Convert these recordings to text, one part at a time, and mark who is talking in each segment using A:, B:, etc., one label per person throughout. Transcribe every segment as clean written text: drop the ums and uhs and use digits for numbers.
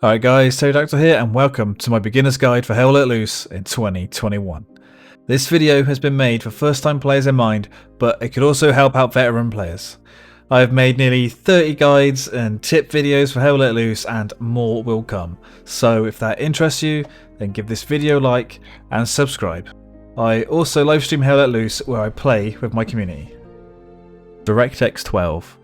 A: Alright guys, Doctor here and welcome to my beginner's guide for Hell Let Loose in 2021. This video has been made for first time players in mind, but it could also help out veteran players. I have made nearly 30 guides and tip videos for Hell Let Loose and more will come, so if that interests you then give this video a like and subscribe. I also livestream Hell Let Loose where I play with my community. DirectX 12.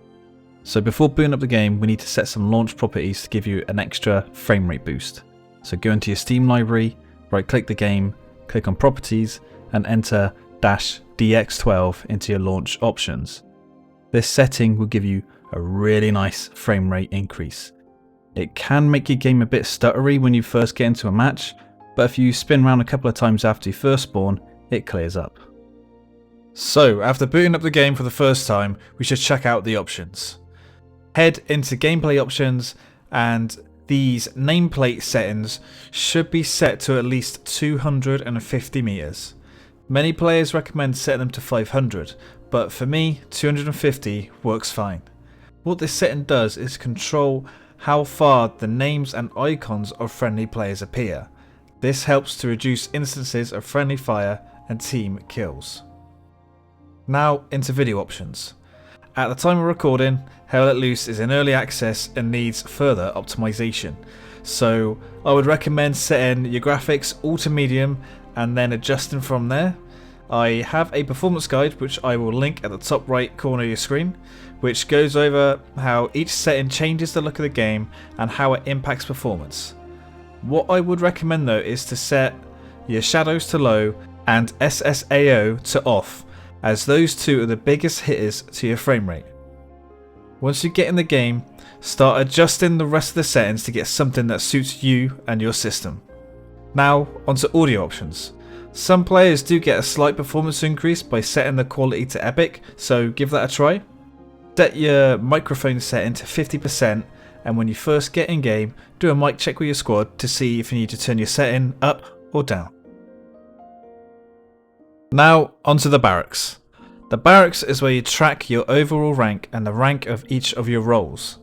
A: So before booting up the game, we need to set some launch properties to give you an extra frame rate boost. So go into your Steam library, right click the game, click on properties and enter -DX12 into your launch options. This setting will give you a really nice frame rate increase. It can make your game a bit stuttery when you first get into a match, but if you spin around a couple of times after you first spawn, it clears up. So after booting up the game for the first time, we should check out the options. Head into gameplay options and these nameplate settings should be set to at least 250 meters. Many players recommend setting them to 500, but for me 250 works fine. What this setting does is control how far the names and icons of friendly players appear. This helps to reduce instances of friendly fire and team kills. Now into video options. At the time of recording, Hell Let Loose is in early access and needs further optimization, so I would recommend setting your graphics all to medium and then adjusting from there. I have a performance guide which I will link at the top right corner of your screen, which goes over how each setting changes the look of the game and how it impacts performance. What I would recommend though is to set your shadows to low and SSAO to off, as those two are the biggest hitters to your frame rate. Once you get in the game, start adjusting the rest of the settings to get something that suits you and your system. Now onto audio options. Some players do get a slight performance increase by setting the quality to epic, so give that a try. Set your microphone setting to 50% and when you first get in game, do a mic check with your squad to see if you need to turn your setting up or down. Now onto the barracks. The barracks is where you track your overall rank and the rank of each of your roles.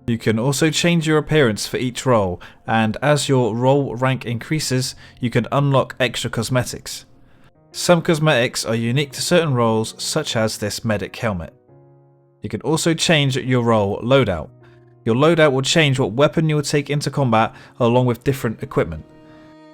A: You can also change your appearance for each role, and as your role rank increases, you can unlock extra cosmetics. Some cosmetics are unique to certain roles, such as this medic helmet. You can also change your role loadout. Your loadout will change what weapon you will take into combat along with different equipment.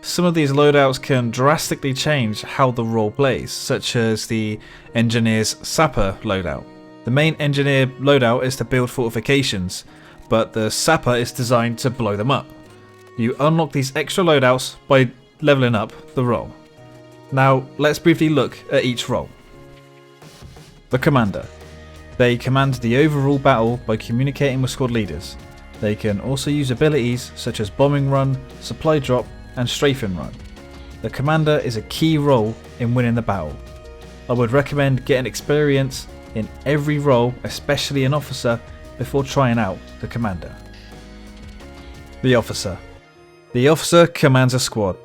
A: Some of these loadouts can drastically change how the role plays, such as the Engineer's Sapper loadout. The main Engineer loadout is to build fortifications, but the Sapper is designed to blow them up. You unlock these extra loadouts by leveling up the role. Now let's briefly look at each role. The Commander. They command the overall battle by communicating with squad leaders. They can also use abilities such as Bombing Run, Supply Drop, and Strafing Run. The Commander is a key role in winning the battle. I would recommend getting experience in every role, especially an officer, before trying out the Commander. The Officer. The Officer commands a squad.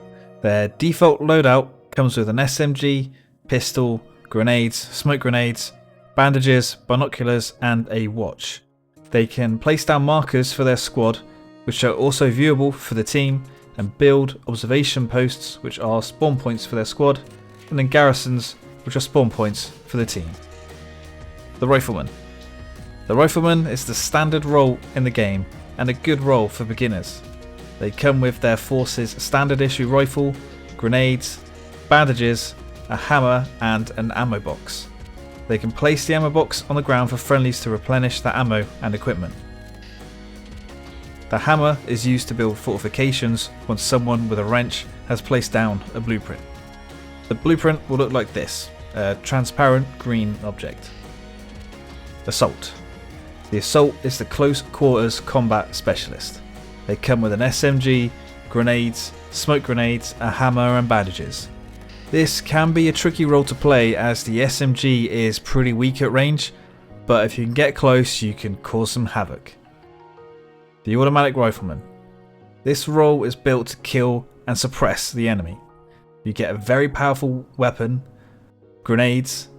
A: Their default loadout comes with an SMG, pistol, grenades, smoke grenades, bandages, binoculars and a watch. They can place down markers for their squad, which are also viewable for the team, and build observation posts, which are spawn points for their squad, and then garrisons, which are spawn points for the team. The Rifleman. The Rifleman is the standard role in the game and a good role for beginners. They come with their force's standard issue rifle, grenades, bandages, a hammer and an ammo box. They can place the ammo box on the ground for friendlies to replenish their ammo and equipment. The hammer is used to build fortifications once someone with a wrench has placed down a blueprint. The blueprint will look like this, a transparent green object. Assault. The Assault is the close quarters combat specialist. They come with an SMG, grenades, smoke grenades, a hammer and bandages. This can be a tricky role to play as the SMG is pretty weak at range, but if you can get close you can cause some havoc. The Automatic Rifleman. This role is built to kill and suppress the enemy. You get a very powerful weapon, grenades,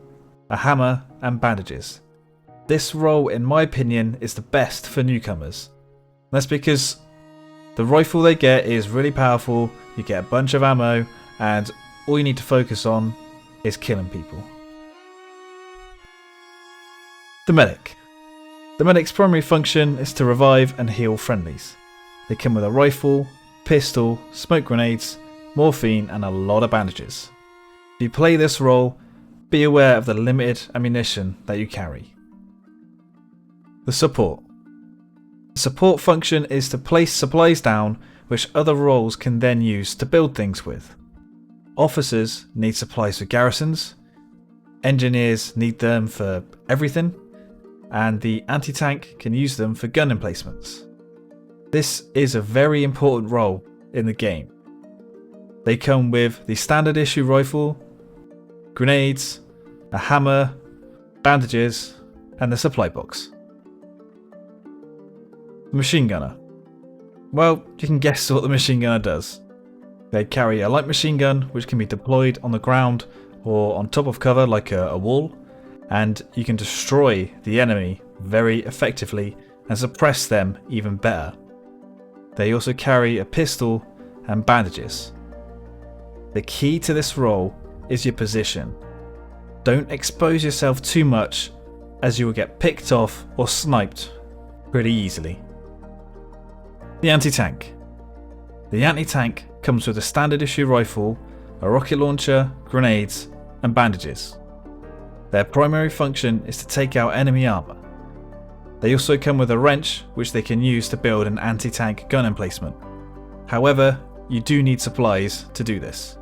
A: a hammer and bandages. This role in my opinion is the best for newcomers. That's because The rifle they get is really powerful, you get a bunch of ammo, and all you need to focus on is killing people. The medic. The medic's primary function is to revive and heal friendlies. They come with a rifle, pistol, smoke grenades, morphine, and a lot of bandages. If you play this role, be aware of the limited ammunition that you carry. The support. The support function is to place supplies down which other roles can then use to build things with. Officers need supplies for garrisons, engineers need them for everything, and the anti-tank can use them for gun emplacements. This is a very important role in the game. They come with the standard issue rifle, grenades, a hammer, bandages, and the supply box. The machine gunner. Well, you can guess what the machine gunner does. They carry a light machine gun which can be deployed on the ground or on top of cover like a wall, and you can destroy the enemy very effectively and suppress them even better. They also carry a pistol and bandages. The key to this role is your position. Don't expose yourself too much as you will get picked off or sniped pretty easily. The anti-tank. The anti-tank comes with a standard issue rifle, a rocket launcher, grenades, and bandages. Their primary function is to take out enemy armour. They also come with a wrench which they can use to build an anti-tank gun emplacement. However, you do need supplies to do this,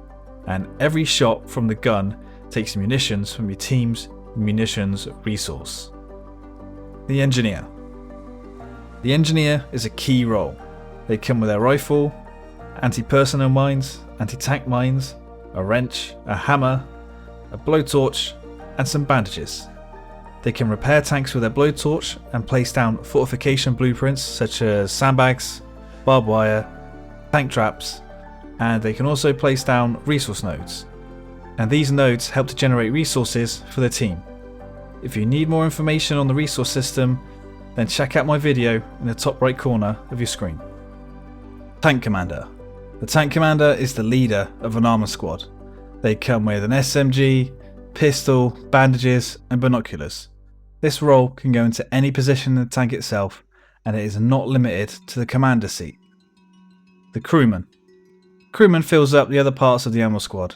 A: and every shot from the gun takes munitions from your team's munitions resource. The engineer. The engineer is a key role. They come with a rifle, anti-personnel mines, anti-tank mines, a wrench, a hammer, a blowtorch, and some bandages. They can repair tanks with their blowtorch and place down fortification blueprints such as sandbags, barbed wire, tank traps, and they can also place down resource nodes. And these nodes help to generate resources for the team. If you need more information on the resource system, then check out my video in the top right corner of your screen. Tank Commander. The Tank Commander is the leader of an armour squad. They come with an SMG, pistol, bandages, and binoculars. This role can go into any position in the tank itself, and it is not limited to the commander seat. The Crewman. Crewman fills up the other parts of the armour squad.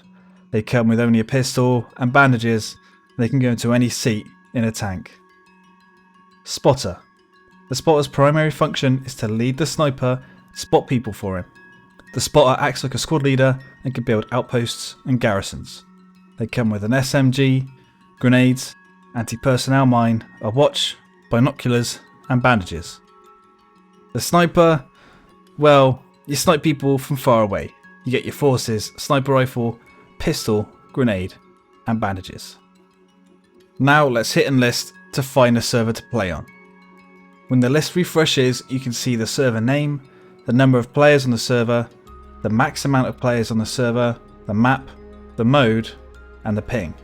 A: They come with only a pistol and bandages, and they can go into any seat in a tank. Spotter. The spotter's primary function is to lead the sniper and spot people for him. The spotter acts like a squad leader and can build outposts and garrisons. They come with an SMG, grenades, anti-personnel mine, a watch, binoculars, and bandages. The sniper, well, you snipe people from far away. You get your forces, sniper rifle, pistol, grenade, and bandages. Now let's hit and list to find a server to play on. When the list refreshes, you can see the server name, the number of players on the server, the max amount of players on the server, the map, the mode, and the ping.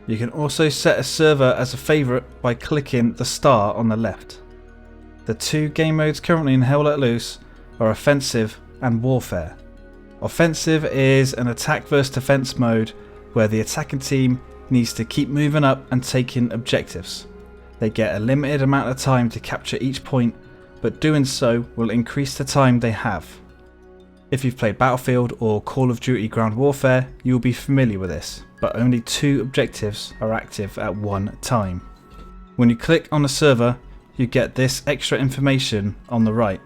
A: You can also set a server as a favourite by clicking the star on the left. The two game modes currently in Hell Let Loose are Offensive and Warfare. Offensive is an attack versus defence mode where the attacking team needs to keep moving up and taking objectives. They get a limited amount of time to capture each point, but doing so will increase the time they have. If you've played Battlefield or Call of Duty Ground Warfare, you will be familiar with this, but only 2 objectives are active at one time. When you click on a server, you get this extra information on the right.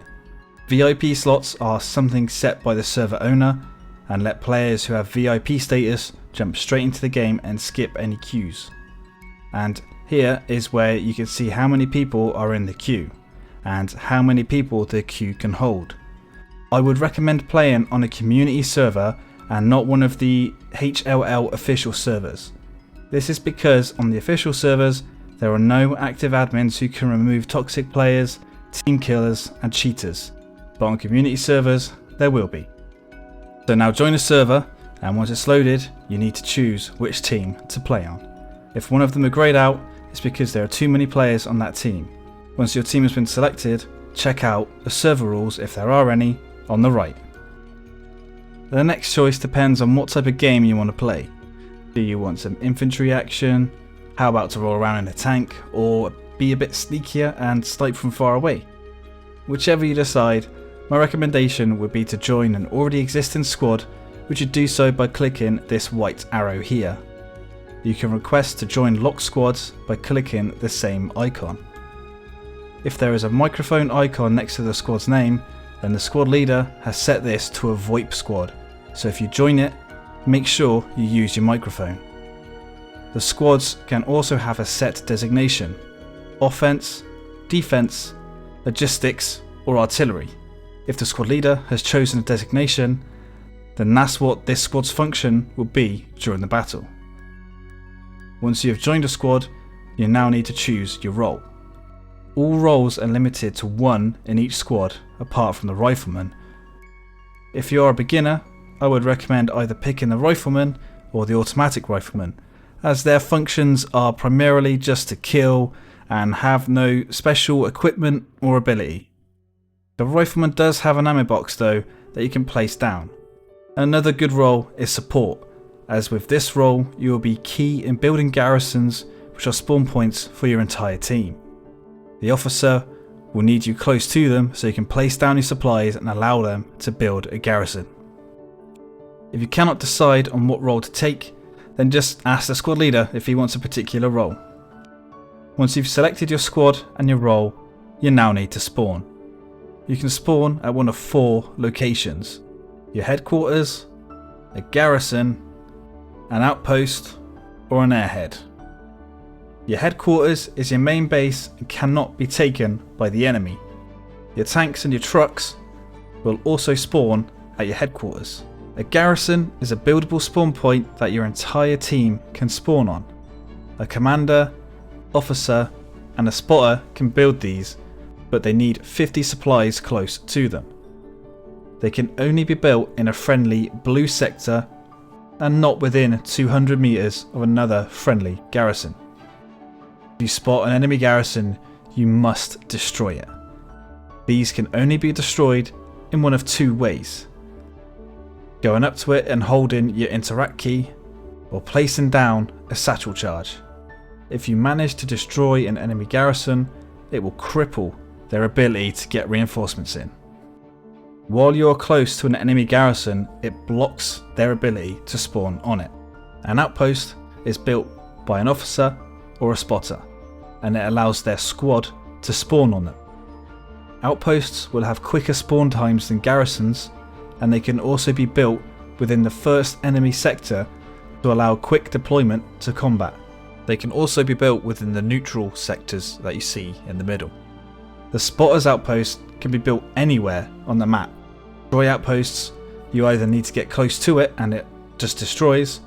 A: VIP slots are something set by the server owner and let players who have VIP status jump straight into the game and skip any queues. And here is where you can see how many people are in the queue and how many people the queue can hold. I would recommend playing on a community server and not one of the HLL official servers. This is because on the official servers there are no active admins who can remove toxic players, team killers and cheaters, but on community servers there will be. So now join a server, and once it's loaded you need to choose which team to play on. If one of them are greyed out, it's because there are too many players on that team. Once your team has been selected, check out the server rules if there are any, on the right. The next choice depends on what type of game you want to play. Do you want some infantry action? How about to roll around in a tank, or be a bit sneakier and snipe from far away? Whichever you decide, my recommendation would be to join an already existing squad, which you do so by clicking this white arrow here. You can request to join locked squads by clicking the same icon. If there is a microphone icon next to the squad's name, then the squad leader has set this to a VoIP squad, so if you join it, make sure you use your microphone. The squads can also have a set designation: offense, defense, logistics, or artillery. If the squad leader has chosen a designation, then that's what this squad's function will be during the battle. Once you have joined a squad, you now need to choose your role. All roles are limited to 1 in each squad, apart from the rifleman. If you are a beginner, I would recommend either picking the rifleman or the automatic rifleman, as their functions are primarily just to kill and have no special equipment or ability. The rifleman does have an ammo box though that you can place down. Another good role is support, as with this role you will be key in building garrisons, which are spawn points for your entire team. The officer will need you close to them so you can place down your supplies and allow them to build a garrison. If you cannot decide on what role to take, then just ask the squad leader if he wants a particular role. Once you've selected your squad and your role, you now need to spawn. You can spawn at one of 4 locations: your headquarters, a garrison, an outpost, or an airhead. Your headquarters is your main base and cannot be taken by the enemy. Your tanks and your trucks will also spawn at your headquarters. A garrison is a buildable spawn point that your entire team can spawn on. A commander, officer, and a spotter can build these, but they need 50 supplies close to them. They can only be built in a friendly blue sector and not within 200 meters of another friendly garrison. If you spot an enemy garrison, you must destroy it. These can only be destroyed in one of 2 ways: going up to it and holding your interact key, or placing down a satchel charge. If you manage to destroy an enemy garrison, it will cripple their ability to get reinforcements in. While you are close to an enemy garrison, it blocks their ability to spawn on it. An outpost is built by an officer or a spotter, and it allows their squad to spawn on them. Outposts will have quicker spawn times than garrisons, and they can also be built within the first enemy sector to allow quick deployment to combat. They can also be built within the neutral sectors that you see in the middle. The spotter's outpost can be built anywhere on the map. Destroy outposts, you either need to get close to it and it just destroys,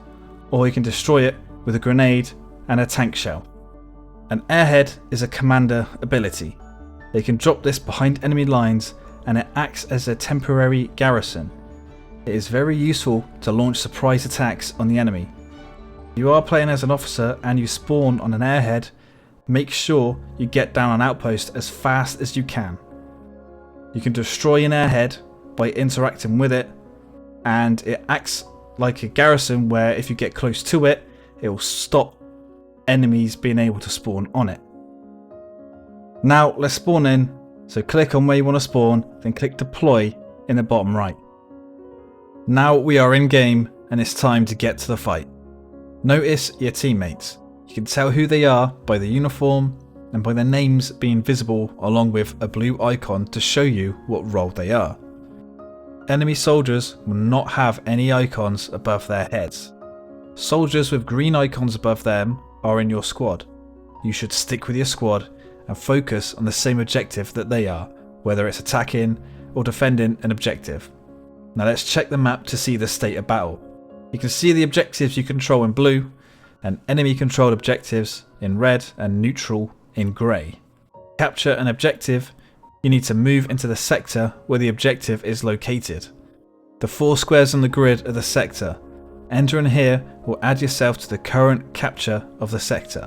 A: or you can destroy it with a grenade and a tank shell. An airhead is a commander ability. They can drop this behind enemy lines and it acts as a temporary garrison. It is very useful to launch surprise attacks on the enemy. If you are playing as an officer and you spawn on an airhead, make sure you get down an outpost as fast as you can. You can destroy an airhead by interacting with it, and it acts like a garrison where if you get close to it, it will stop enemies being able to spawn on it. Now let's spawn in, so click on where you want to spawn, then click deploy in the bottom right. Now we are in game and it's time to get to the fight. Notice your teammates. You can tell who they are by the uniform and by their names being visible along with a blue icon to show you what role they are. Enemy soldiers will not have any icons above their heads. Soldiers with green icons above them are in your squad. You should stick with your squad and focus on the same objective that they are, whether it's attacking or defending an objective. Now let's check the map to see the state of battle. You can see the objectives you control in blue and enemy controlled objectives in red and neutral in grey. To capture an objective, you need to move into the sector where the objective is located. The 4 squares on the grid are the sector. Entering here will add yourself to the current capture of the sector.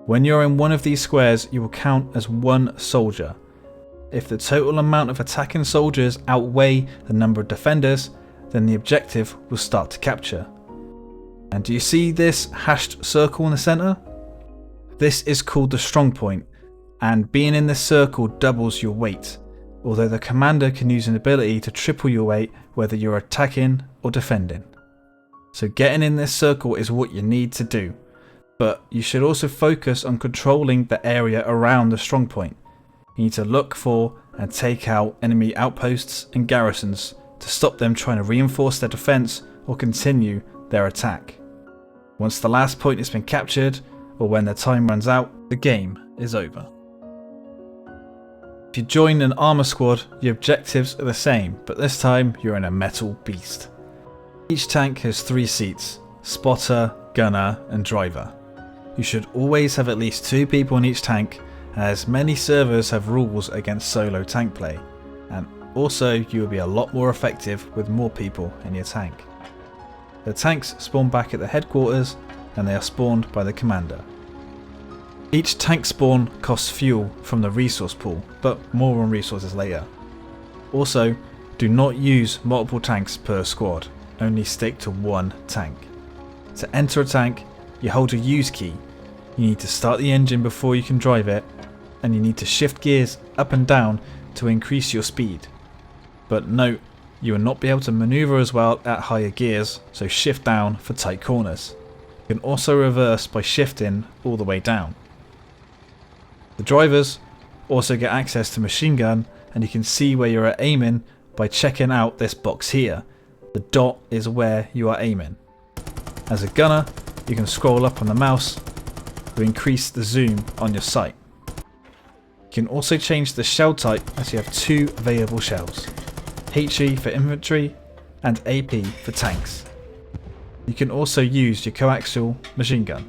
A: When you're in one of these squares, you will count as 1 soldier. If the total amount of attacking soldiers outweigh the number of defenders, then the objective will start to capture. And do you see this hashed circle in the centre? This is called the strong point, and being in this circle doubles your weight, although the commander can use an ability to triple your weight whether you're attacking or defending. So getting in this circle is what you need to do, but you should also focus on controlling the area around the strong point. You need to look for and take out enemy outposts and garrisons to stop them trying to reinforce their defence or continue their attack. Once the last point has been captured, or when their time runs out, the game is over. If you join an armour squad, your objectives are the same, but this time you're in a metal beast. Each tank has 3 seats: spotter, gunner and driver. You should always have at least 2 people in each tank, as many servers have rules against solo tank play, and also you will be a lot more effective with more people in your tank. The tanks spawn back at the headquarters and they are spawned by the commander. Each tank spawn costs fuel from the resource pool, but more on resources later. Also, do not use multiple tanks per squad, only stick to 1 tank. To enter a tank, you hold a use key. You need to start the engine before you can drive it, and you need to shift gears up and down to increase your speed. But note, you will not be able to maneuver as well at higher gears, so shift down for tight corners. You can also reverse by shifting all the way down. The drivers also get access to machine gun, and you can see where you are aiming by checking out this box here. The dot is where you are aiming. As a gunner, you can scroll up on the mouse to increase the zoom on your sight. You can also change the shell type, as you have 2 available shells: HE for infantry and AP for tanks. You can also use your coaxial machine gun.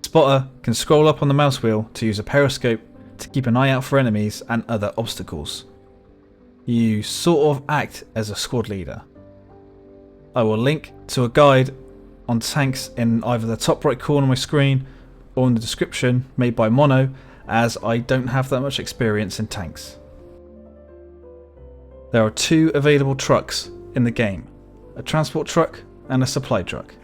A: Spotter can scroll up on the mouse wheel to use a periscope to keep an eye out for enemies and other obstacles. You sort of act as a squad leader. I will link to a guide on tanks in either the top right corner of my screen or in the description, made by Mono, as I don't have that much experience in tanks. There are 2 available trucks in the game: a transport truck and a supply truck.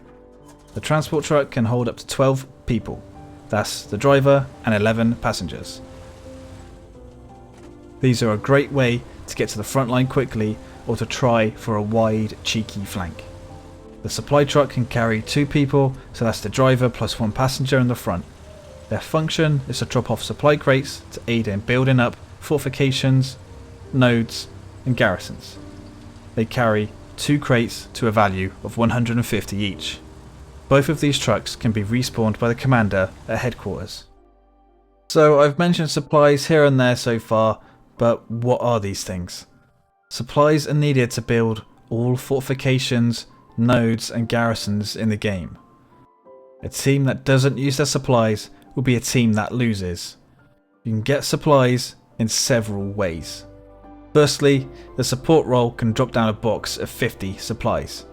A: The transport truck can hold up to 12 people, that's the driver and 11 passengers. These are a great way to get to the front line quickly or to try for a wide, cheeky flank. The supply truck can carry 2 people, so that's the driver plus 1 passenger in the front. Their function is to drop off supply crates to aid in building up fortifications, nodes and garrisons. They carry 2 crates to a value of 150 each. Both of these trucks can be respawned by the commander at headquarters. So I've mentioned supplies here and there so far, but what are these things? Supplies are needed to build all fortifications, nodes and garrisons in the game. A team that doesn't use their supplies will be a team that loses. You can get supplies in several ways. Firstly, the support role can drop down a box of 50 supplies.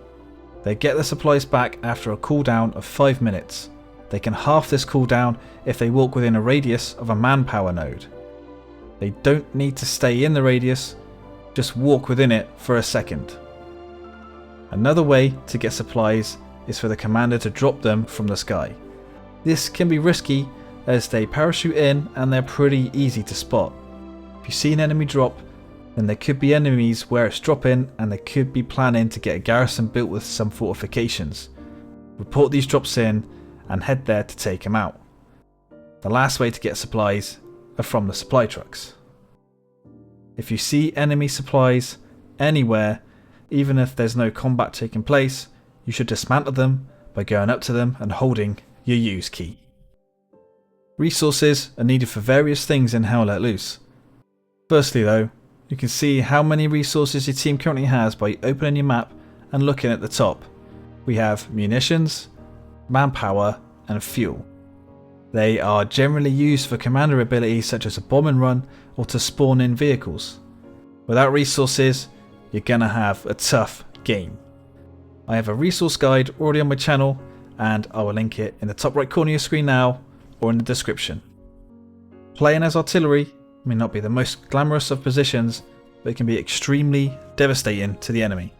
A: They get the supplies back after a cooldown of 5 minutes. They can half this cooldown if they walk within a radius of a manpower node. They don't need to stay in the radius, just walk within it for a second. Another way to get supplies is for the commander to drop them from the sky. This can be risky as they parachute in and they're pretty easy to spot. If you see an enemy drop, then there could be enemies where it's dropping and they could be planning to get a garrison built with some fortifications. Report these drops in and head there to take them out. The last way to get supplies are from the supply trucks. If you see enemy supplies anywhere, even if there's no combat taking place, you should dismantle them by going up to them and holding your use key. Resources are needed for various things in Hell Let Loose. Firstly though, you can see how many resources your team currently has by opening your map and looking at the top. We have munitions, manpower and fuel. They are generally used for commander abilities such as a bomb and run or to spawn in vehicles. Without resources, you're gonna have a tough game. I have a resource guide already on my channel and I will link it in the top right corner of your screen now or in the description. Playing as artillery may not be the most glamorous of positions, but it can be extremely devastating to the enemy.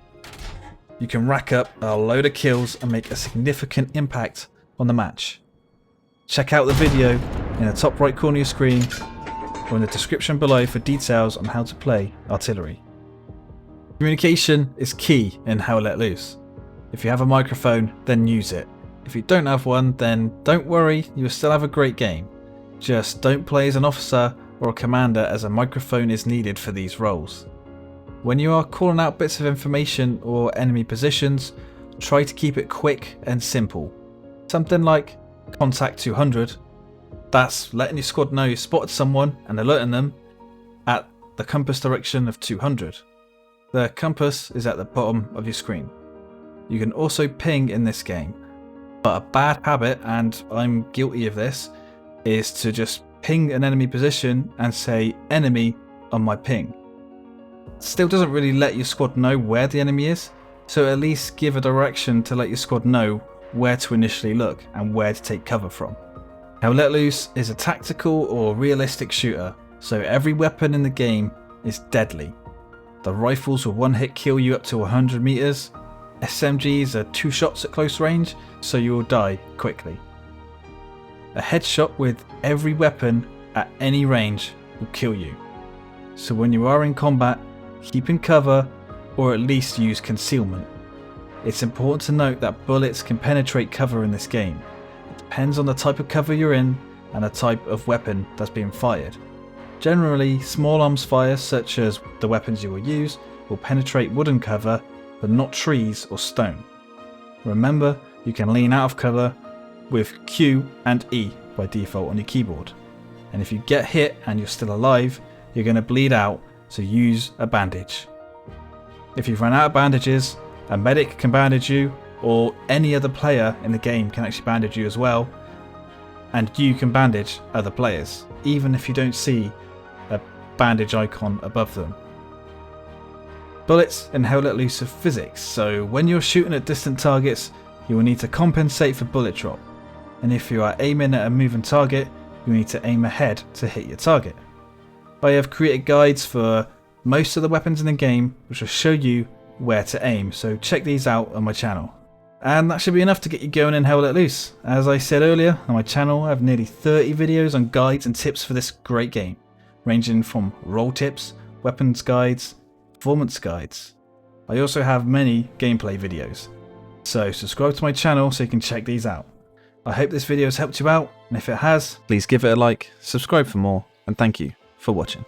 A: You can rack up a load of kills and make a significant impact on the match. Check out the video in the top right corner of your screen or in the description below for details on how to play artillery. Communication is key in Hell Let Loose. If you have a microphone, then use it. If you don't have one, then don't worry, you will still have a great game. Just don't play as an officer or a commander, as a microphone is needed for these roles. When you are calling out bits of information or enemy positions, try to keep it quick and simple. Something like contact 200. That's letting your squad know you spotted someone and alerting them at the compass direction of 200. The compass is at the bottom of your screen. You can also ping in this game, but a bad habit, and I'm guilty of this, is to just ping an enemy position and say enemy on my ping. Still doesn't really let your squad know where the enemy is, so at least give a direction to let your squad know where to initially look and where to take cover from. Hell Let Loose is a tactical or realistic shooter, so every weapon in the game is deadly. The rifles will one hit kill you up to 100 meters. SMGs are 2 shots at close range, so you will die quickly. A headshot with every weapon at any range will kill you. So when you are in combat, keep in cover or at least use concealment. It's important to note that bullets can penetrate cover in this game. It depends on the type of cover you're in and the type of weapon that's being fired. Generally, small arms fire, such as the weapons you will use, will penetrate wooden cover, but not trees or stone. Remember, you can lean out of cover with Q and E by default on your keyboard. And if you get hit and you're still alive, you're going to bleed out, so use a bandage. If you've run out of bandages, a medic can bandage you, or any other player in the game can actually bandage you as well, and you can bandage other players, even if you don't see a bandage icon above them. Bullets in Hell Let Loose are physics, so when you're shooting at distant targets, you will need to compensate for bullet drop, and if you are aiming at a moving target, you need to aim ahead to hit your target. I have created guides for most of the weapons in the game, which will show you where to aim, so check these out on my channel. And that should be enough to get you going in Hell Let Loose. As I said earlier, on my channel I have nearly 30 videos on guides and tips for this great game, ranging from role tips, weapons guides, performance guides. I also have many gameplay videos, so subscribe to my channel so you can check these out. I hope this video has helped you out, and if it has, please give it a like, subscribe for more, and thank you for watching.